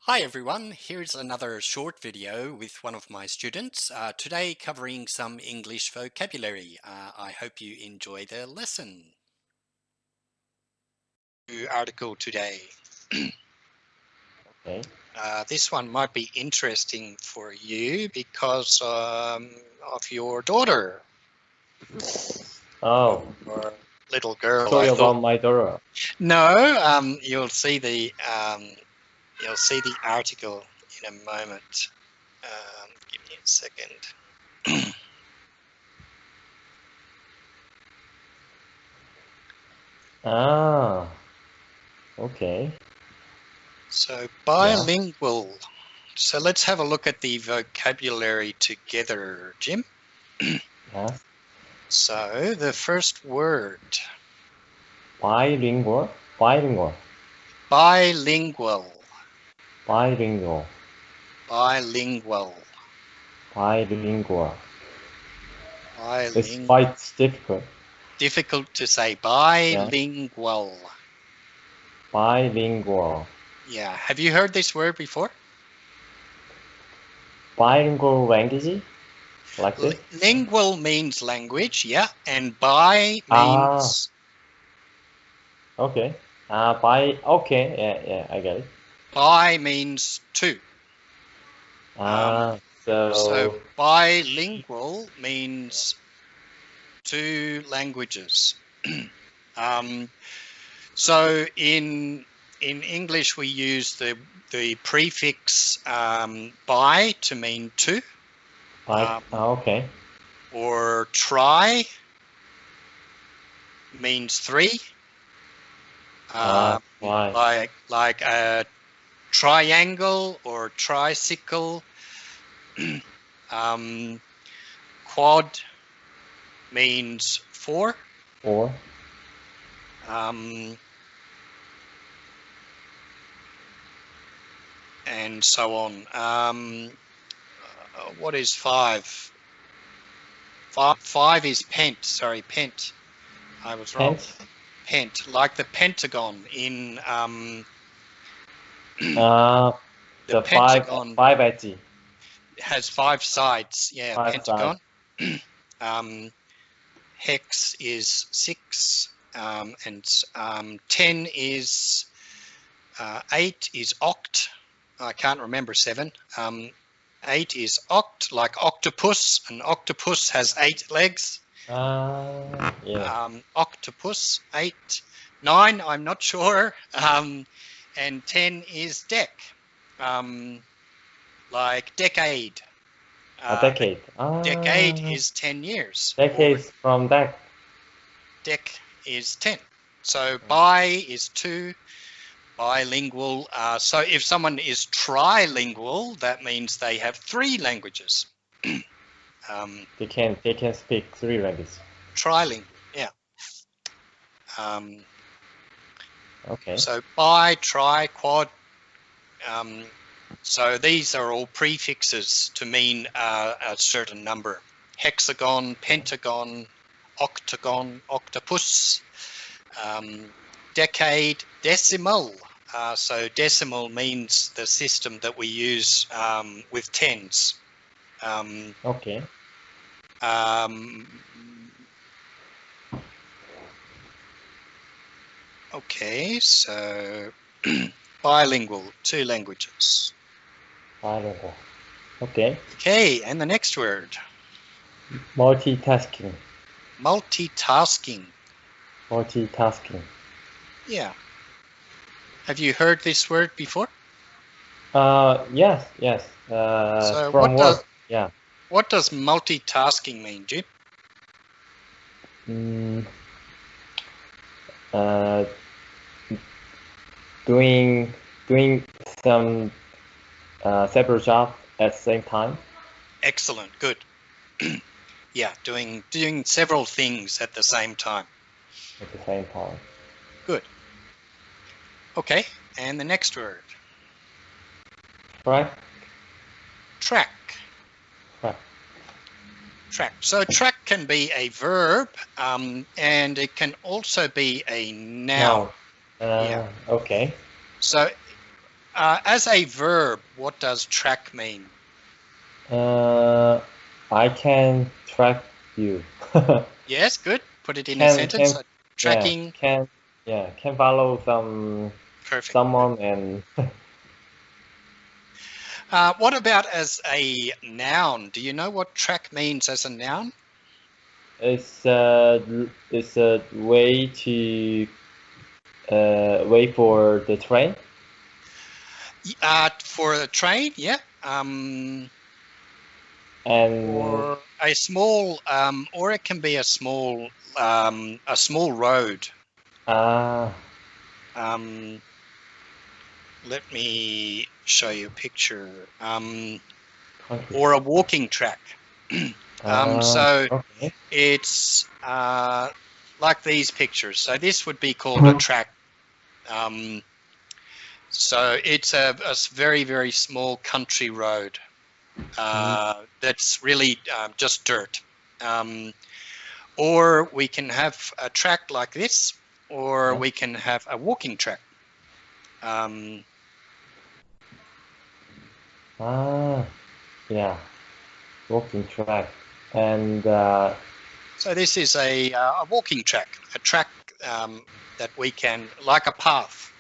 Hi everyone, here's another short video with one of my students, today covering some English vocabulary. I hope you enjoy the lesson. Article today. Okay. This one might be interesting for you because of your daughter. Oh, Or little girl. story about my daughter. No, you'll see the article in a moment. Give me a second. Ah, okay. So bilingual. So let's have a look at the vocabulary together, Jim. Yes. So the first word. Bilingual. Bilingual. Bilingual. Bilingual. Bilingual. Bilingual. It's Bilingual. quite difficult. Difficult to say. Bilingual. Yeah. Bilingual. Yeah. Have you heard this word before? Bilingual language? Like this? Lingual means language, yeah. And bi means... Okay. Okay. Yeah, I get it. Bi means two. So bilingual means two languages. So in English we use the prefix bi to mean two. okay. Or tri means three. Like a triangle or tricycle. Quad means four. Four. And so on. What is five? Five is pent. Sorry, pent. I was wrong. Pent, like the Pentagon in the Pentagon. Five edges. Has five sides. Yeah, Pentagon. Hex is six, and 10 is 8 is oct. I can't remember 7. 8 is oct, like octopus. An octopus has 8 legs. Yeah. Octopus, 8. 9, I'm not sure. And 10 is deck, like decade. A decade. Decade is 10 years. Decades from deck. Deck is 10. So bi is 2. Bilingual. So if someone is trilingual, that means they have 3 languages. They can speak 3 languages. Trilingual, yeah. Okay. So bi, tri, quad. So these are all prefixes to mean a certain number. Hexagon, pentagon, octagon, octopus, decade, decimal. So decimal means the system that we use with tens. Okay. Okay, so bilingual, 2 languages. Bilingual. Okay. Okay, and the next word. Multitasking. Multitasking. Multitasking. Yeah. Have you heard this word before? Yes. So from work. What does multitasking mean, Jim? Doing some several jobs at the same time. Excellent, good. Yeah, doing several things at the same time. At the same time. Good. Okay, and the next word. Track. Track. Track. So track can be a verb, and it can also be a noun. Okay. So As a verb, what does track mean? I can track you. Yes, good. Put it in a Can sentence. can So yeah tracking, can follow perfect. someone and What about as a noun? Do you know what track means as a noun? it's a way to wait for the train. For a train, yeah. And Or a small, or it can be a small road. ah Let me show you a picture. country. Or a walking track. So Okay. it's like these pictures. So this would be called a track. So it's a very, very small country road that's really just dirt. Or we can have a track like this, or we can have a walking track. Yeah, walking track. And So this is a walking track, a track that we can, like a path.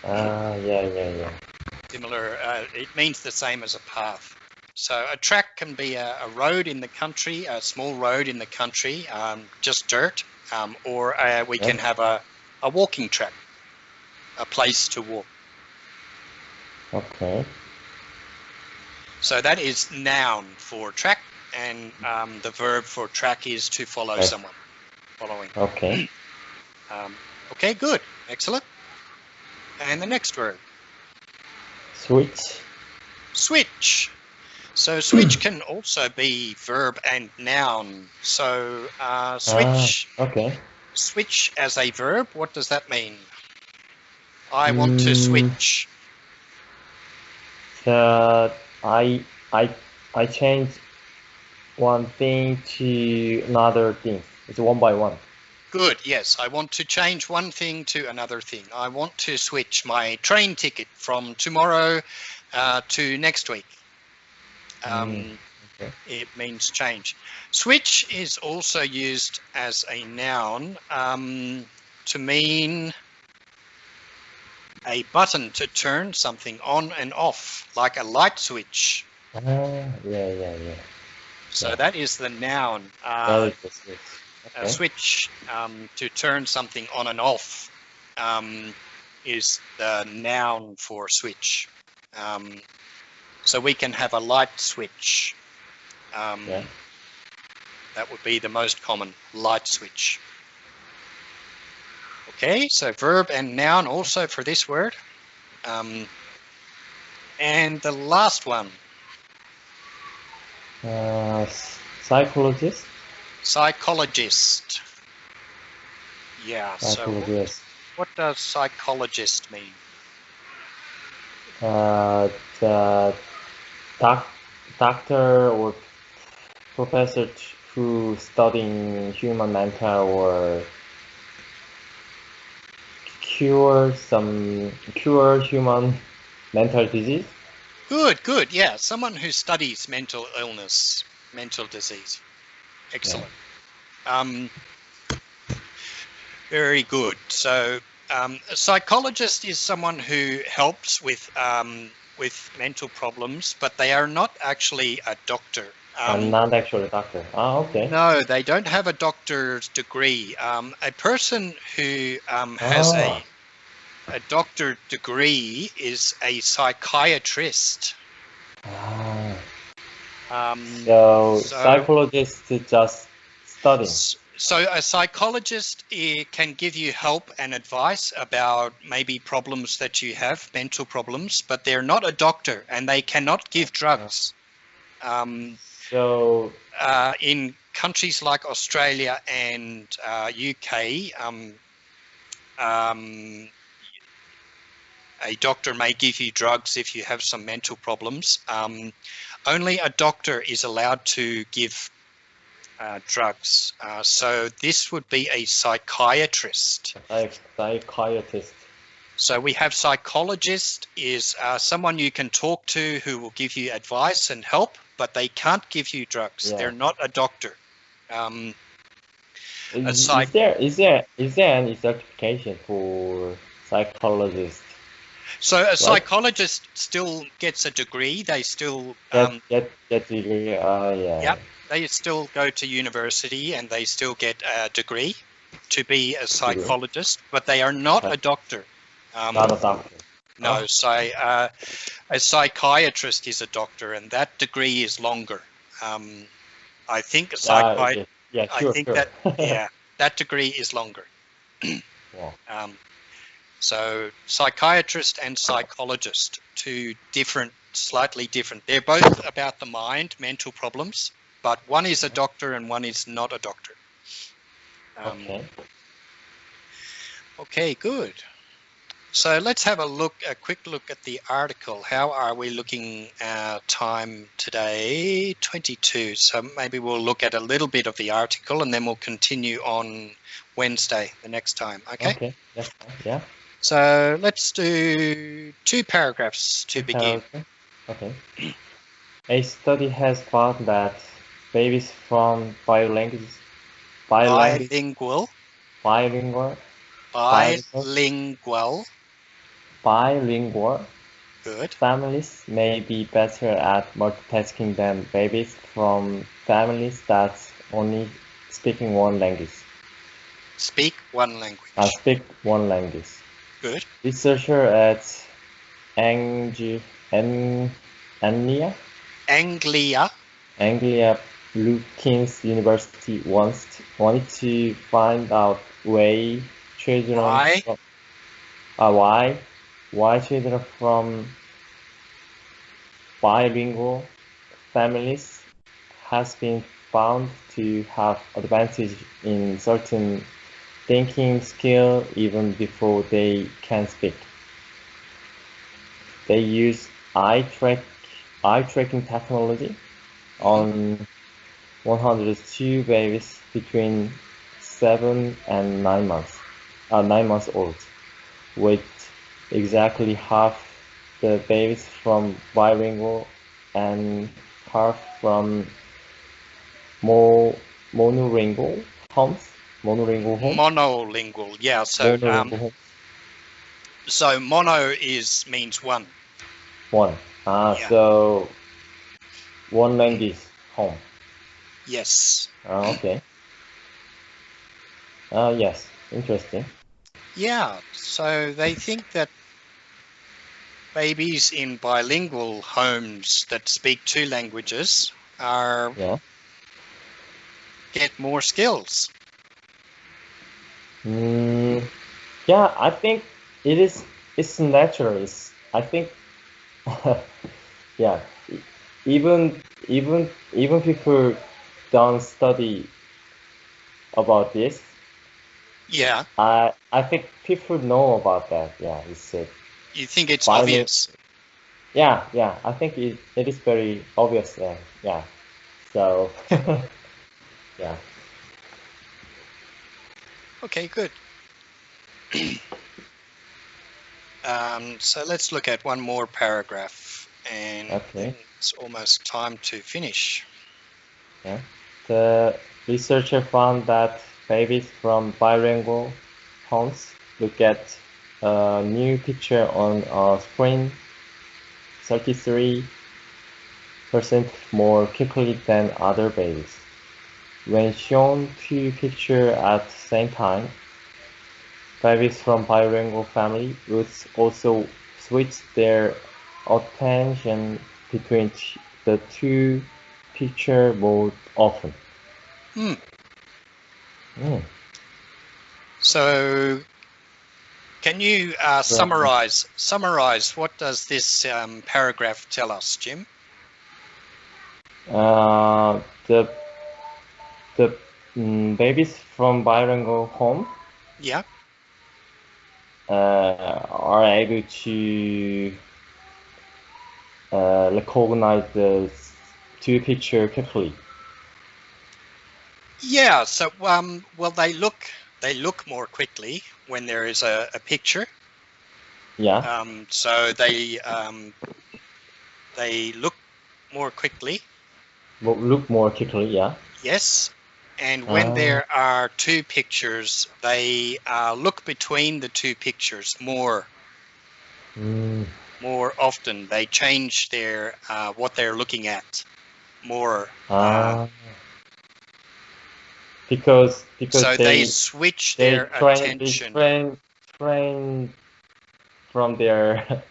yeah. Similar, it means the same as a path. So a track can be a road in the country, a small road in the country, just dirt, or we can have a walking track, a place to walk. Okay. So that is noun for track, and the verb for track is to follow someone, following. Okay. Okay, good, excellent. And the next word. Switch. Switch. So switch can also be verb and noun. So switch. Okay. Switch as a verb. What does that mean? I want to switch. I change one thing to another thing. It's one by one. Good. Yes, I want to change one thing to another thing. I want to switch my train ticket from tomorrow to next week. Okay. It means change. Switch is also used as a noun to mean a button to turn something on and off, like a light switch. Yeah. So that is the noun. That is the switch. Okay. A switch to turn something on and off is the noun for switch. So we can have a light switch. That would be the most common, light switch. Okay, so verb and noun also for this word. And the last one. Psychologist. Psychologist. Yeah, Psychologist. so what does psychologist mean? The doctor or professor who studying human mental or cure human mental disease. Good, yeah. Someone who studies mental illness, mental disease. Excellent. Yeah. Very good. So a psychologist is someone who helps with mental problems, but they are not actually a doctor. Not actually a doctor. Okay. No, they don't have a doctor's degree. A person who has a doctorate degree is a psychiatrist. So psychologists just study. So a psychologist can give you help and advice about maybe problems that you have, mental problems, but they're not a doctor and they cannot give drugs. So in countries like Australia and UK, a doctor may give you drugs if you have some mental problems. Only a doctor is allowed to give drugs. So this would be a psychiatrist. Psychiatrist. So we have psychologist is someone you can talk to who will give you advice and help, but they can't give you drugs. Yeah. They're not a doctor. A Is psych- there any certification for psychologist? So a psychologist still gets a degree. They still Get degree? Yeah. Yep. They still go to university and they still get a degree to be a psychologist, but they are not a doctor. Not a doctor. No, Oh. so a psychiatrist is a doctor, and that degree is longer. I think a psychiatrist. Yeah, sure, I think sure. that that degree is longer. Yeah. So psychiatrist and psychologist, two different, slightly different. They're both about the mind, mental problems, but one is a doctor and one is not a doctor. Okay. Okay, good. So let's have a quick look at the article. How are we looking at time today? 22. So maybe we'll look at a little bit of the article and then we'll continue on Wednesday, the next time. Okay? Okay, that's fine. Yeah. So let's do 2 paragraphs to begin. Okay. A study has found that babies from bilingual Good. families may be better at multitasking than babies from families that only speaking one language. Speak one language. Speak one language. Good. Researcher at Anglia Brookings University wanted to find out why children from bilingual families has been found to have advantage in certain thinking skill even before they can speak. They use eye tracking technology on 102 babies between 7 and 9 months old, with exactly half the babies from bilingual and half from monolingual homes. Monolingual, yeah. So so mono means one. One. Yeah. So one language home. Yes. Okay. Yes. Interesting. Yeah. So they think that babies in bilingual homes that speak 2 languages get more skills. Yeah, I think it's natural. I think yeah, even people don't study about this. Yeah. I think people know about that. Yeah, You think it's obvious? Yeah. I think it is very obvious. Yeah. So yeah. Okay, good. So let's look at one more paragraph, and it's almost time to finish. Yeah. The researcher found that babies from bilingual homes look at a new picture on a screen 33% more quickly than other babies. When shown 2 pictures at the same time, babies from bilingual family would also switch their attention between the 2 pictures more often. So, can you summarize what does this paragraph tell us, Jim? The babies from bilingual home. Yeah. Are able to recognize the 2 pictures quickly. Yeah. So, well, they look more quickly when there is a picture. Yeah. So they look more quickly. Look more quickly. Yeah. Yes. And when Ah. there are two pictures, they look between the two pictures more Mm. often. They change their what they're looking at more. Ah. Because So they they switch their attention. train from their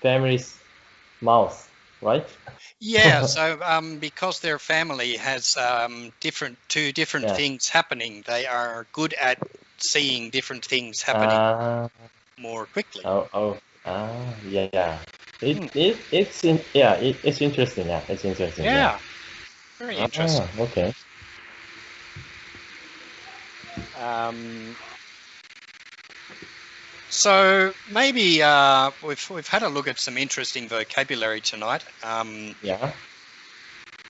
family's mouth, right? Yeah, so because their family has two different Yeah. things happening, they are good at seeing different things happening Ah. more quickly. Yeah. It's interesting. Yeah, it's interesting. Yeah. Yeah, very interesting. Okay. Um, so maybe we've had a look at some interesting vocabulary tonight. Yeah.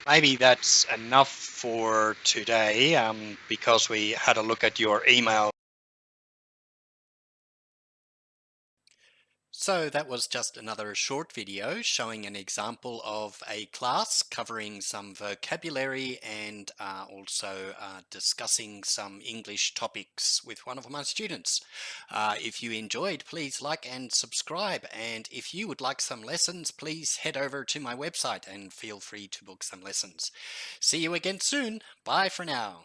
Maybe that's enough for today because we had a look at your email. So that was just another short video showing an example of a class covering some vocabulary and also discussing some English topics with one of my students. If you enjoyed, please like and subscribe. And if you would like some lessons, please head over to my website and feel free to book some lessons. See you again soon. Bye for now.